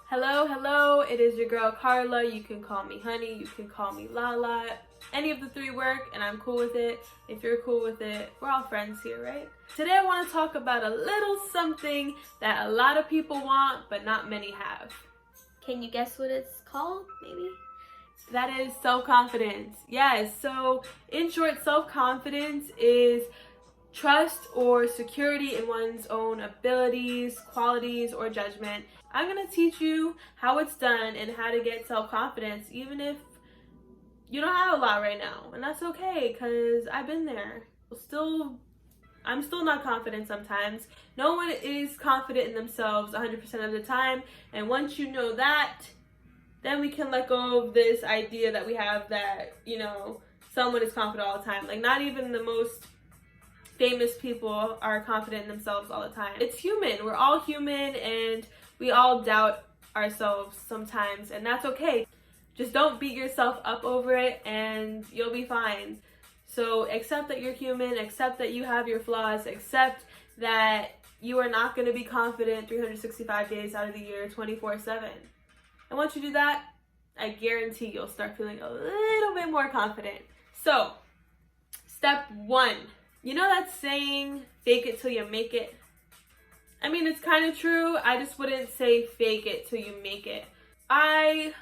Hello, hello, it is your girl Carla. You can call me Honey, you can call me Lala. Any of the three work and I'm cool with it. If you're cool with it, we're all friends here, right? Today I want to talk about a little something that a lot of people want, but not many have. Can you guess what it's called, maybe? That is self-confidence. Yes, so in short, self-confidence is trust or security in one's own abilities, qualities, or judgment. I'm going to teach you how it's done and how to get self-confidence, even if you don't have a lot right now. And that's okay, because I've been there. I'm still not confident sometimes. No one is confident in themselves 100% of the time. And once you know that, then we can let go of this idea that we have that, someone is confident all the time. Like, not even the most famous people are confident in themselves all the time. It's human. We're all human and we all doubt ourselves sometimes, and that's okay. Just don't beat yourself up over it and you'll be fine. So accept that you're human, accept that you have your flaws, accept that you are not going to be confident 365 days out of the year, 24/7. And once you do that, I guarantee you'll start feeling a little bit more confident. So, step one. You know that saying, fake it till you make it? I mean, it's kind of true. I just wouldn't say fake it till you make it. I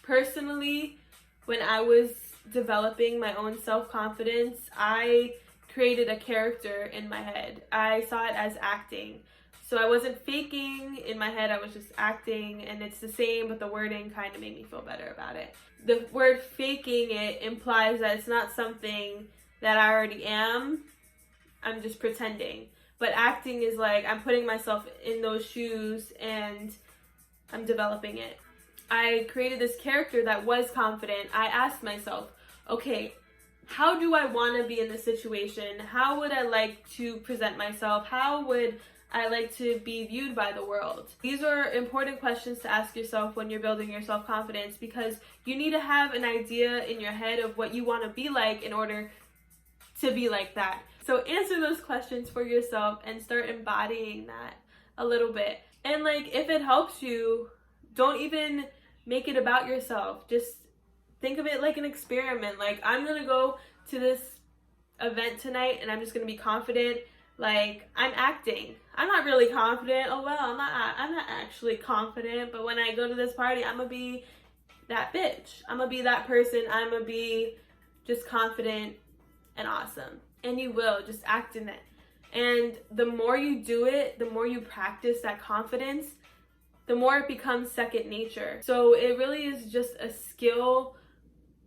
personally, when I was developing my own self-confidence, I created a character in my head. I saw it as acting. So I wasn't faking in my head, I was just acting, and it's the same, but the wording kind of made me feel better about it. The word faking it implies that it's not something that I already am. I'm just pretending. But acting is like I'm putting myself in those shoes and I'm developing it. I created this character that was confident. I asked myself, okay, how do I want to be in this situation? How would I like to present myself? How would I like to be viewed by the world? These are important questions to ask yourself when you're building your self-confidence, because you need to have an idea in your head of what you want to be like in order to be like that. So answer those questions for yourself and start embodying that a little bit. And if it helps you, don't even make it about yourself. Just think of it like an experiment. Like, I'm gonna go to this event tonight and I'm just gonna be confident. Like, I'm acting. I'm not really confident. Oh well, I'm not actually confident, but when I go to this party, I'm gonna be that bitch. I'm gonna be that person. I'm gonna be just confident and awesome. And you will just act in it. And the more you do it, the more you practice that confidence, the more it becomes second nature. So it really is just a skill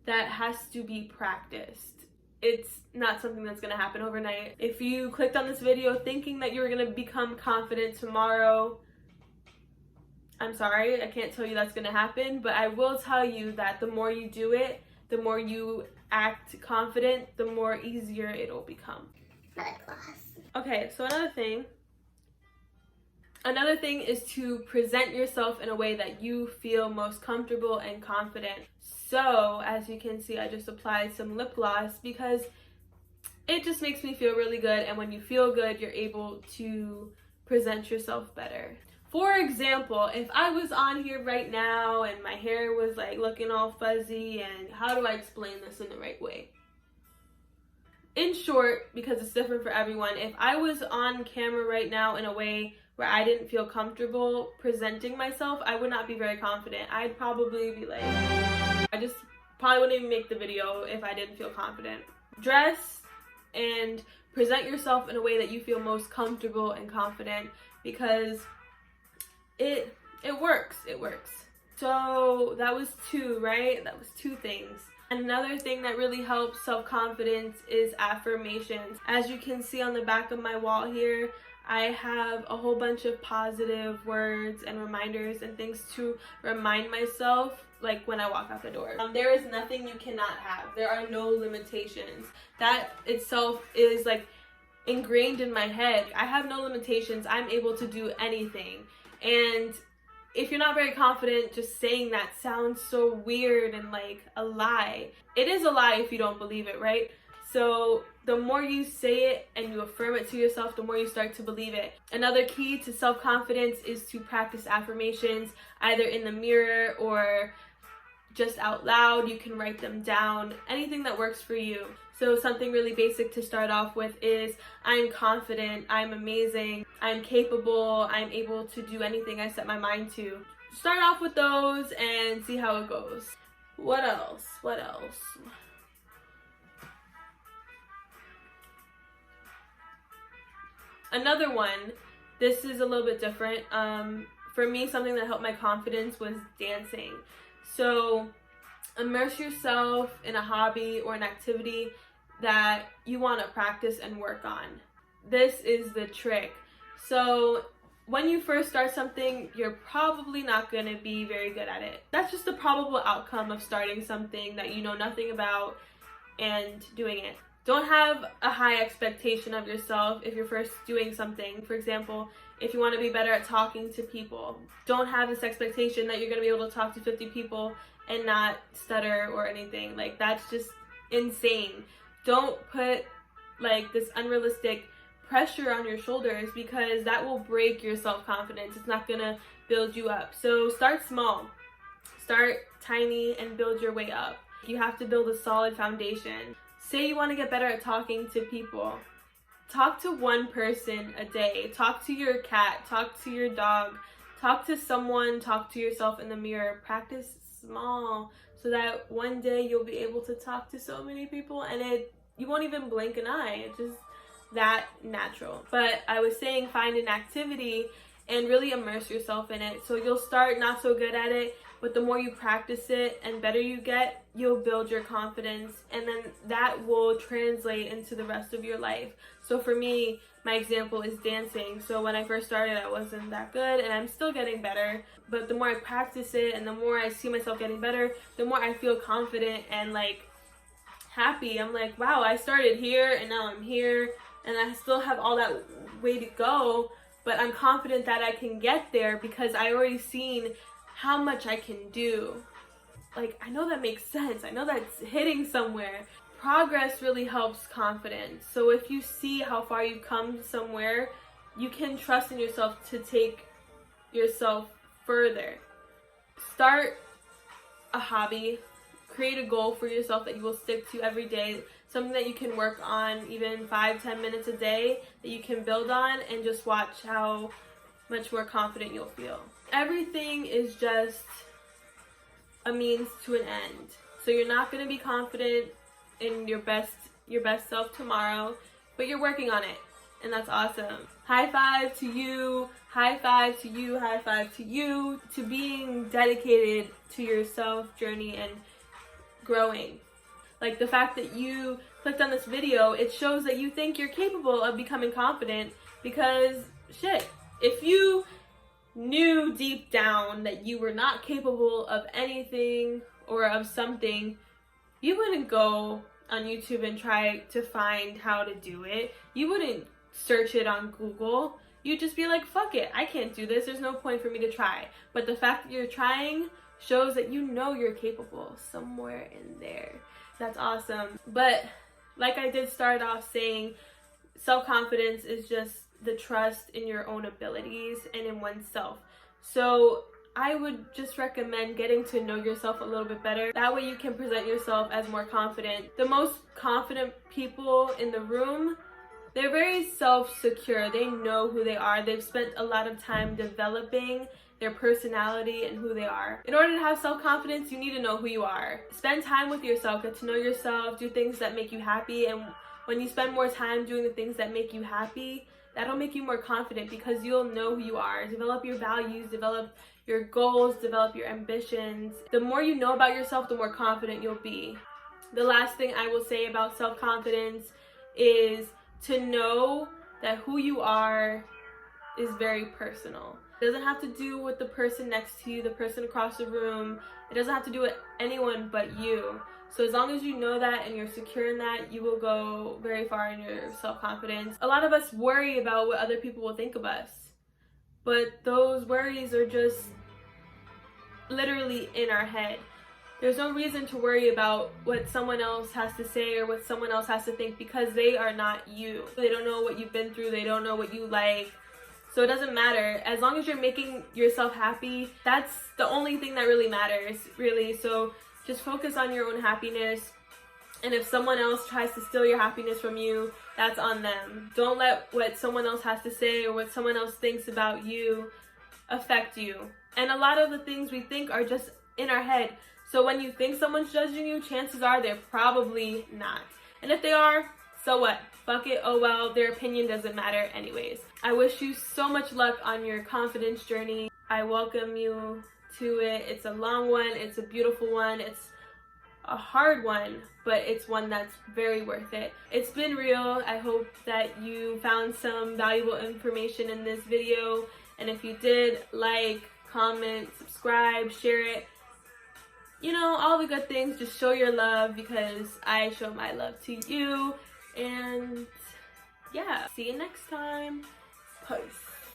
that has to be practiced. It's not something that's gonna happen overnight. If you clicked on this video thinking that you were gonna become confident tomorrow, I'm sorry, I can't tell you that's gonna happen, but I will tell you that the more you do it, the more you act confident, the more easier it'll become. Okay, so another thing is to present yourself in a way that you feel most comfortable and confident. So, as you can see, I just applied some lip gloss because it just makes me feel really good, and when you feel good, you're able to present yourself better. For example, if I was on here right now and my hair was looking all fuzzy, and how do I explain this in the right way? In short, because it's different for everyone, if I was on camera right now in a way where I didn't feel comfortable presenting myself, I would not be very confident. I'd probably be I just probably wouldn't even make the video if I didn't feel confident. Dress and present yourself in a way that you feel most comfortable and confident, because it works. So that was two, right? That was two things. Another thing that really helps self-confidence is affirmations. As you can see on the back of my wall here, I have a whole bunch of positive words and reminders and things to remind myself, when I walk out the door. There is nothing you cannot have. There are no limitations. That itself is ingrained in my head. I have no limitations. I'm able to do anything. And if you're not very confident, just saying that sounds so weird and like a lie. It is a lie if you don't believe it, right? So the more you say it and you affirm it to yourself, the more you start to believe it. Another key to self-confidence is to practice affirmations, either in the mirror or just out loud. You can write them down, anything that works for you. So something really basic to start off with is, I'm confident, I'm amazing, I'm capable, I'm able to do anything I set my mind to. Start off with those and see how it goes. What else? Another one, this is a little bit different. For me, something that helped my confidence was dancing. So immerse yourself in a hobby or an activity that you want to practice and work on. This is the trick. So when you first start something, you're probably not going to be very good at it. That's just the probable outcome of starting something that you know nothing about and doing it. Don't have a high expectation of yourself if you're first doing something. For example, if you want to be better at talking to people, don't have this expectation that you're going to be able to talk to 50 people and not stutter or anything. Like, that's just insane. Don't put like this unrealistic pressure on your shoulders, because that will break your self-confidence. It's not going to build you up. So start small. Start tiny and build your way up. You have to build a solid foundation. Say you want to get better at talking to people. Talk to one person a day. Talk to your cat. Talk to your dog. Talk to someone. Talk to yourself in the mirror. Practice small so that one day you'll be able to talk to so many people and you won't even blink an eye. It's just that natural. But I was saying, find an activity and really immerse yourself in it. So you'll start not so good at it, but the more you practice it and better you get, you'll build your confidence, and then that will translate into the rest of your life. So for me, my example is dancing. So when I first started, I wasn't that good, and I'm still getting better. But the more I practice it and the more I see myself getting better, the more I feel confident and like happy. I'm like, wow, I started here and now I'm here, and I still have all that way to go, but I'm confident that I can get there because I already seen how much I can do. Like, I know that makes sense. I know that's hitting somewhere. Progress really helps confidence. So if you see how far you've come somewhere, you can trust in yourself to take yourself further. Start a hobby. Create a goal for yourself that you will stick to every day. Something that you can work on even 5-10 minutes a day that you can build on, and just watch how much more confident you'll feel. Everything is just a means to an end. So you're not going to be confident in your best self tomorrow, but you're working on it, and that's awesome. High five to you, high five to you, high five to you, to being dedicated to your self journey and growing. Like, the fact that you clicked on this video, it shows that you think you're capable of becoming confident, because shit, if you knew deep down that you were not capable of anything or of something, you wouldn't go on YouTube and try to find how to do it. You wouldn't search it on Google. You'd just be like, fuck it, I can't do this. There's no point for me to try. But the fact that you're trying shows that you know you're capable somewhere in there. That's awesome. But like I did start off saying, self-confidence is just the trust in your own abilities and in oneself. So I would just recommend getting to know yourself a little bit better. That way you can present yourself as more confident. The most confident people in the room, they're very self-secure. They know who they are. They've spent a lot of time developing their personality and who they are. In order to have self-confidence, you need to know who you are. Spend time with yourself, get to know yourself, do things that make you happy, and when you spend more time doing the things that make you happy, that'll make you more confident because you'll know who you are. Develop your values, develop your goals, develop your ambitions. The more you know about yourself, the more confident you'll be. The last thing I will say about self-confidence is to know that who you are is very personal. It doesn't have to do with the person next to you, the person across the room. It doesn't have to do with anyone but you. So as long as you know that and you're secure in that, you will go very far in your self-confidence. A lot of us worry about what other people will think of us, but those worries are just literally in our head. There's no reason to worry about what someone else has to say or what someone else has to think, because they are not you. They don't know what you've been through. They don't know what you like. So it doesn't matter. As long as you're making yourself happy, that's the only thing that really matters, really. So just focus on your own happiness. And if someone else tries to steal your happiness from you, that's on them. Don't let what someone else has to say or what someone else thinks about you affect you. And a lot of the things we think are just in our head. So when you think someone's judging you, chances are they're probably not. And if they are, so what? Fuck it, oh well, their opinion doesn't matter anyways. I wish you so much luck on your confidence journey. I welcome you to it. It's a long one, it's a beautiful one, it's a hard one, but it's one that's very worth it. It's been real. I hope that you found some valuable information in this video. And if you did, like, comment, subscribe, share it. You know, all the good things. Just show your love, because I show my love to you. And yeah, see you next time. Peace.